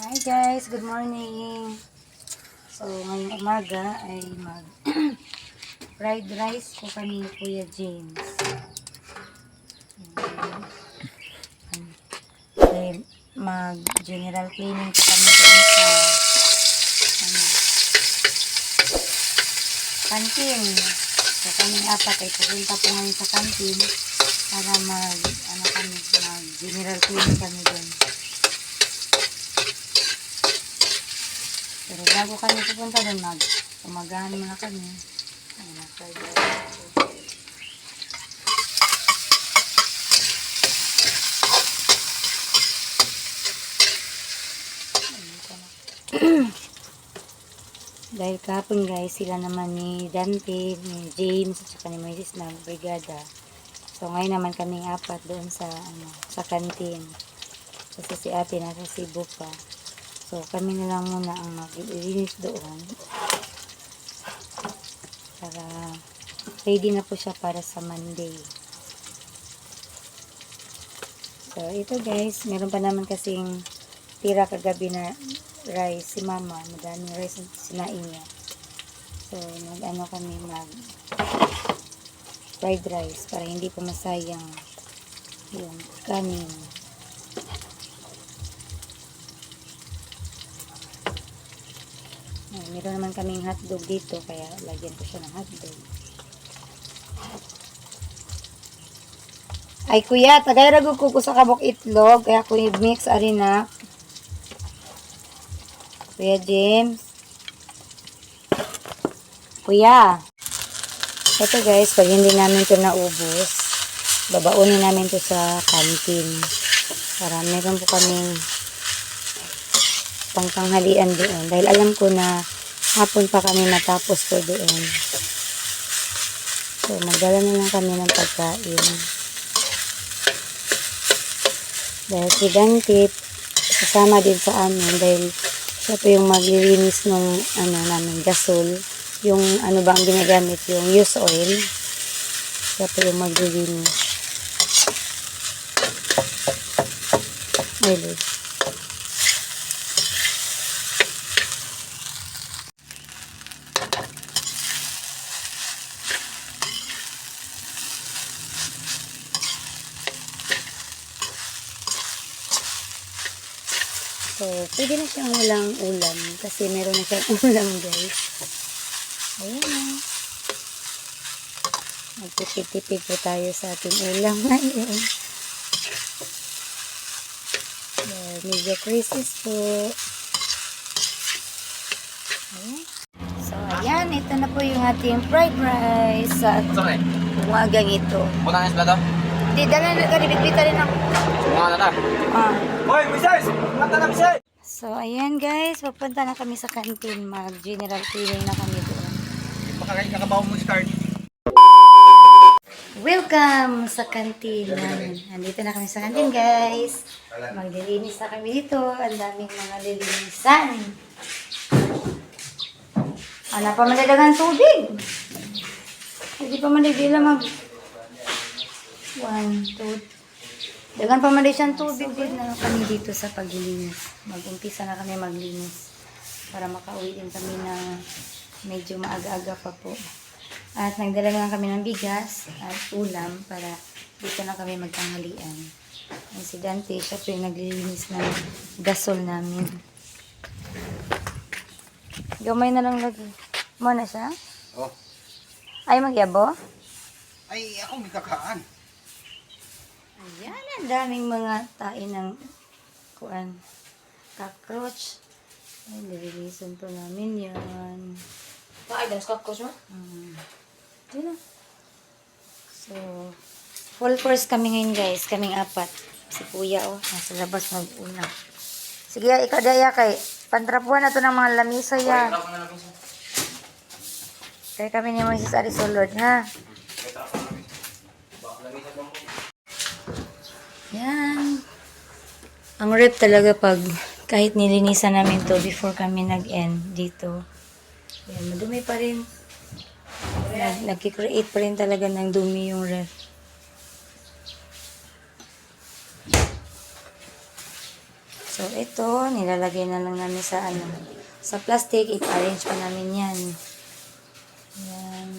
Hi guys, good morning. So ngayong umaga ay mag fried rice ko kami ni Kuya James. Ay mag general cleaning ko kami doon sa ano, kantin. So kami apat ay pupunta po ngayon sa kantin para mag general cleaning kami doon. Pero bago kami pupunta doon, umagahan muna kami. Ayan, fried rice. Dahil kahapon guys, sila naman ni Dante, ni James, at saka ni Moises na brigada. So ngayon naman kaming apat doon sa kantin. Kasi si ate nasa Cebu pa. So kami na lang muna ang mag-iinis doon. Para ready na po siya para sa Monday. So ito guys, meron pa naman kasing tira kagabi na rice si mama, madaming rice na sinain niya. So kami mag fried rice para hindi pa masayang yung kanin. Meron naman kaming hotdog dito kaya lagyan ko siya ng hotdog. Ay kuya, tagay ragog ko sa kabok itlog kaya ko i-mix ari na. Kuya James. Kuya. Ito guys, pag hindi namin ito naubos, babaunin namin ito sa kantin. Para meron po kaming pangtanghalian doon. Dahil alam ko na hapon pa kami matapos po doon. So, magdala na lang kami ng pagkain. Dahil si Dante, kasama din sa amin dahil siya po yung maglilinis ng namin gasol. Yung ba ang ginagamit, yung used oil. Siya po yung maglilinis. Ay, Lord. So, pwede na siyang walang ulam kasi meron na siyang ulam guys. Ayan na. Magtipid-tipid po tayo sa ating ulam ngayon. Medyo crisis po. Ayan. So, ayan. Ito na po yung ating fried rice sa umagang ito. Punta na sila daw? Hindi, dala na karibit-bita rin ako. Mga na. Hoy, Moises! Mata na, Moises! So, ayan guys. Papunta na kami sa kantin. Mag-general cleaning na kami doon. Makakain kakabaw mo si Card. Welcome sa kantin namin. Nandito na kami sa kantin guys. Maglilinis na kami dito. Ang daming mga lilinisan. Ano pa manadagang tubig? Hindi pa manadila mag 1, 2. Dagan pa man siyang tubig din na kami dito sa paglilinis. Mag-umpisa na kami maglinis para makauwi din kami na medyo maaga-aga pa po. At nagdala lang kami ng bigas at ulam para dito na kami magtanghalian. Ang si Dante, siya po yung naglilinis ng gasol namin. Gamay na lang lagi. Mo na siya? Oh. Ay, magyabo? Ay, ako may kakaan. Ayan, ang daming mga tain ng cockroach. Ay, nililisan po namin yan. Ay, dan cockroach mo? Yun na. So, full force kami ngayon guys. Kaming apat. Si kuya nasa labas mag-una. Sige, ikaw daya kay pantrapuan na to ng mga lamisa yan. Kaya kami ni Moises Arisolord, ha? Yan. Ang rep talaga pag kahit nilinisan namin to before kami nag-end dito. Yan, madumi pa rin. Nag-create pa rin talaga ng dumi yung ref. So, So, ito, nilalagay na lang namin sa sa plastic. I-arrange pa namin yan. Yan.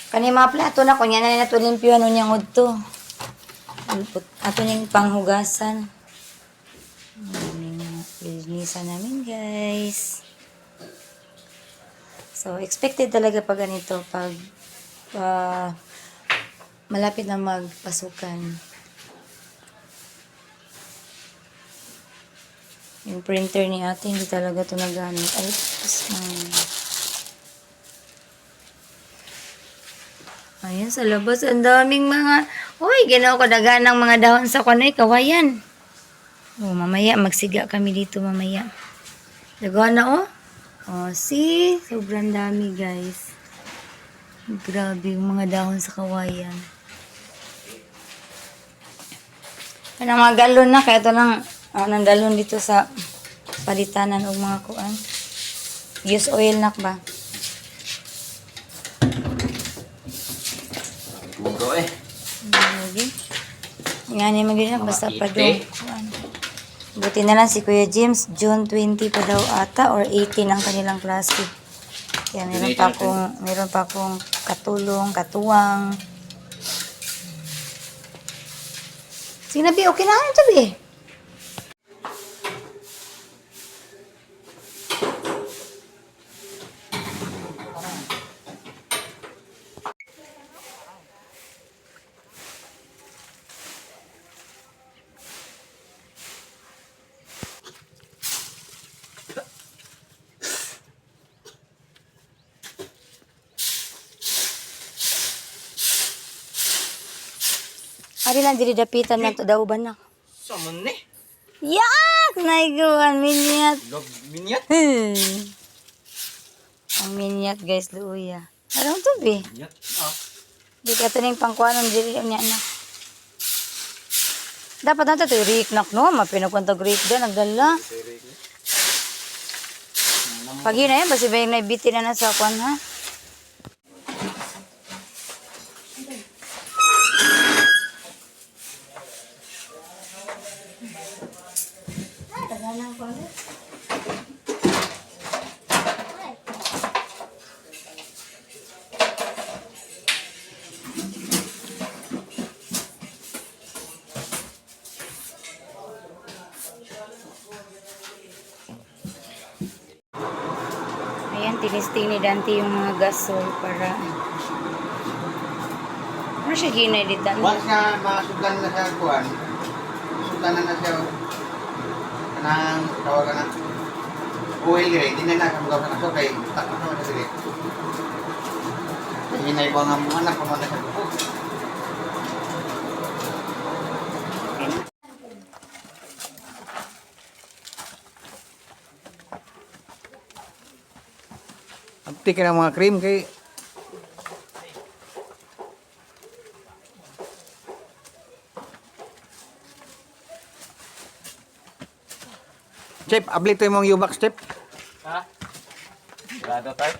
Kani mga plato na, kunya na ito limpyo, ano niyang udto. Ato niyang panghugasan. Linisan namin, guys. So, expected talaga pag ganito, pag malapit na magpasukan. Yung printer ni ate, hindi talaga ito nagamit. Ay, ayan, sa labas, ang daming mga, uy, ginawa ko daganang mga dahon sa kanay, kawayan. Oh, mamaya, magsiga kami dito mamaya. Dagahan na, oh. Oh, see? Sobrang dami, guys. Grabe, yung mga dahon sa kawayan. Kanang mga galon na, kaya ito lang, nang galon dito sa palitanan o mga kuan. Use oil na ba? Bugo eh. Lagi. Nga niya mag basta pa doon. Buti na lang si Kuya James, June 20 pa daw ata or 18 ang kanilang klase. Kaya meron pa akong katulong, katuwang. Sinabi, okay na ito, Bi. Ari lang diri dapitan na to daw ba na? Sama ni. Yak! Naiguan, minyat. Log minyat. Ang minyat, guys, luya. Arang to, Bi. Minyat. Di ka ito na yung pangkuanan diri niya na. Dapat natin ito i-recknock, no? Mapinagpuntag rik doon, nagdala. Pag yun na yan, basi ba yung naibitin na sa kwan, ha? Ayan, tinisting ni Dante yung mga gasol para... Ano siya gineditan? Once nga masugdan na siya kuhan, sugdan na siya kanang tawagan na oil rin, hindi na nakamugaw sa naso kay takot naman na sila. Hinay ko nga mga anak pa na siya buko. Amti ka ng mga cream kay Chip, abli to yung mga U-Box, Chip. Ha? Grado tayo?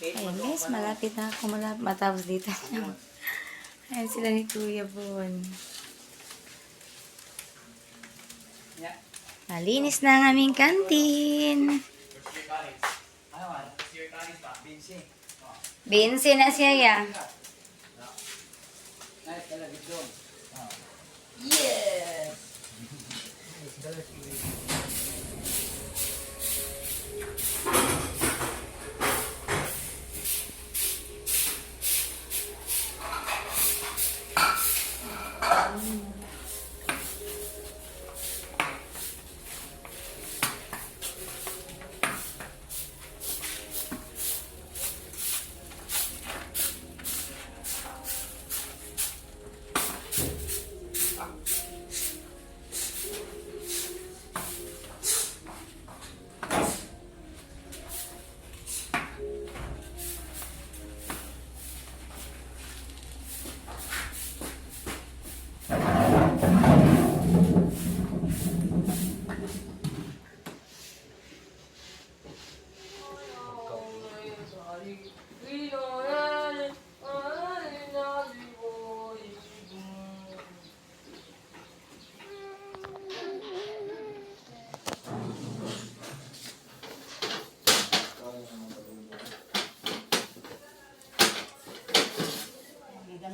Ayan guys, malapit na ako matapos dito. Ayan sila ni Kuya Bon. Malinis na ang aming kantin. Binsi na siya ya. Yes!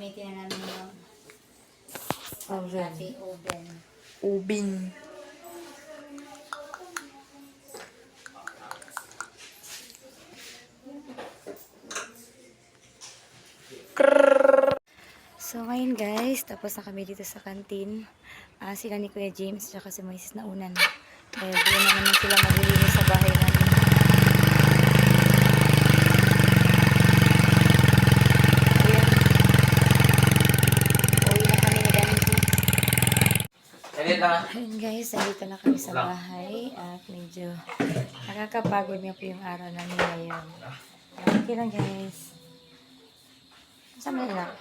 Gamitin na namin yung Oven. ating oven. Ubin. So ngayon guys, tapos na kami dito sa kantin. Sila ni Kuya James tsaka si Moises na unan. Dahil doon na naman sila maglilinis sa bahay namin. Ayan. Uwi na kami ni Ganti. Ayun guys, nandito na kami sa bahay at medyo nakakapagod nga po yung araw namin ngayon. Okay lang guys. Saan mo na?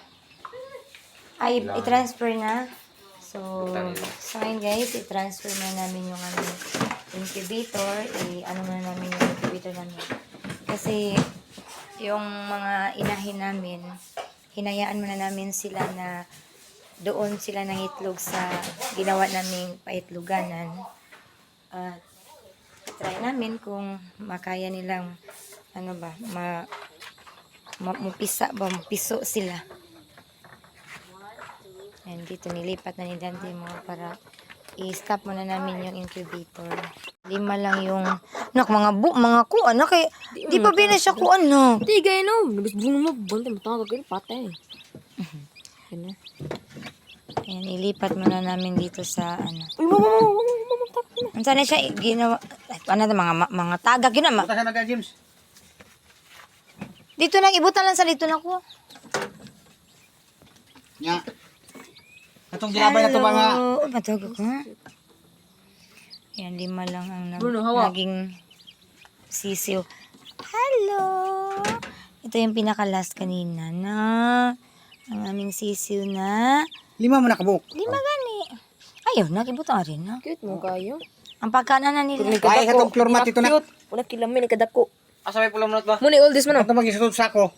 Ay, i-transfer na. So ngayon guys, i-transfer na namin yung incubator. Ano na namin yung incubator namin. Kasi yung mga inahin namin, hinayaan muna namin sila na doon sila nang itlog sa ginawa naming paitloganan. At try namin kung makaya nilang mapiso sila. And dito nilipat na ni Dante mo para i-stop muna namin yung incubator. 5 lang yung mga kuan na kay di pa bina siya kuan no. Di gaya no. Nabis bungo mo. Bunta mo tawag kayo. Patay. Ano? Ayan, ilipat muna namin dito sa Uy, mama. Ano sana siya ginawa? Mga tagak yun Punta siya na kay James. Dito lang, ibutan lang sa dito na ko. Nya. Atong ginabay na to mga Matawag ako nga. Ayan, 5 lang ang Bruno, hawak. naging sisiw. Hello! Ito yung pinaka-last kanina na ang aming sisiw na 5 mo na kabuk. 5 gani. Ayun, nakibutan rin na. Cute mo kayo. Ang pagkaanan na nila. Ay, katong floor mat ito na. Una kilamin. Kadako. Asa may pulang minut ba? Muna all this man. Ito mag-isutod sa ako.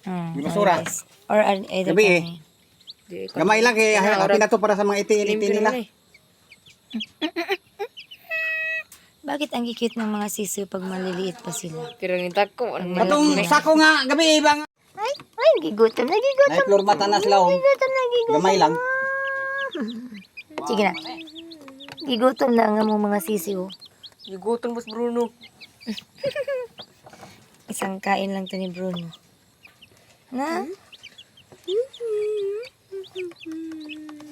Di basura. Yes. Or either Gabi eh. kami. Gamay lang kay happy na to para sa mga iti-iti nila. Bakit ang cute ng mga sisiw pag maliliit pa sila? Kiranintak ko. Katong sako nga gabi ibang. Ay, gigutom. Ay, floor mat na sila oh. Gamay lang. Sige na. Gigutom na nga mo mga sisiw. Gigutom boss Bruno. Isang kain lang to ni Bruno. Na?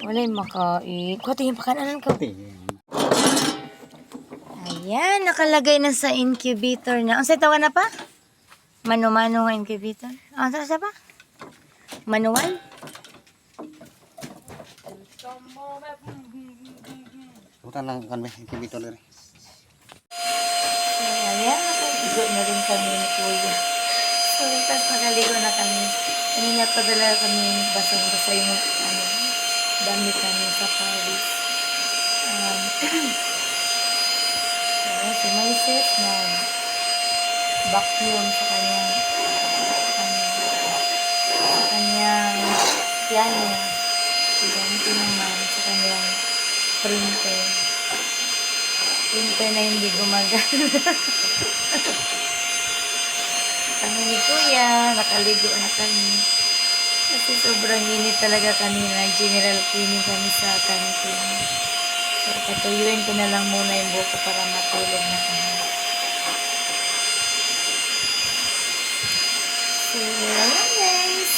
Wala yung makain. Kuha tingin pakananan ko. Ayan, nakalagay na sa incubator na. Ang tawa na pa? Mano-mano nga incubator. Ang sa pa? Manual? Butan lang kan incubator diri. Ayan, nakaligo na rin kami ni Kuya. So, tapos nakaligo na kami. Kanina padala kami basang-basa yung damit namin sa Paris. So, si Moises na vacuum sa kanyang piano. Si Dante naman sa kanyang printer. Printer na hindi gumagana. Kami ni Kuya, nakaligo na kami. Kasi sobrang init talaga kanina. General cleaning kami sa kantin. So, patuyuin ko na lang muna yung buko para matulog na kami. So, ayan guys.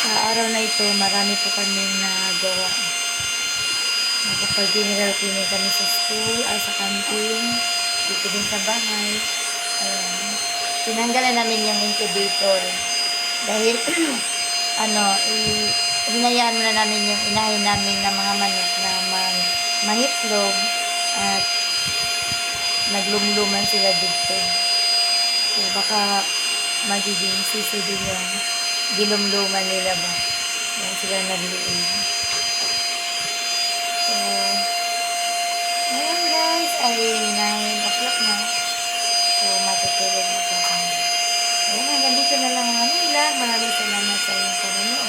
Sa araw na ito, marami po kaming nagawa. Nakapag-general cleaning kami sa school, sa kantin, dito din sa bahay. Ayan. Tinanggalan namin yung incubator. Dahil, hinayaan muna namin yung inahin namin ng mga manok na mangitlog at naglumluman sila dito. So, baka magiging sisi din yung gilumluman nila ba. Yan sila nagliig. So, ayan guys, ay 9 o'clock na. So, matutulog na po kami. Ayan, hanggang dito na lang ang aming vlog. Maraming salamat sa inyong panonood.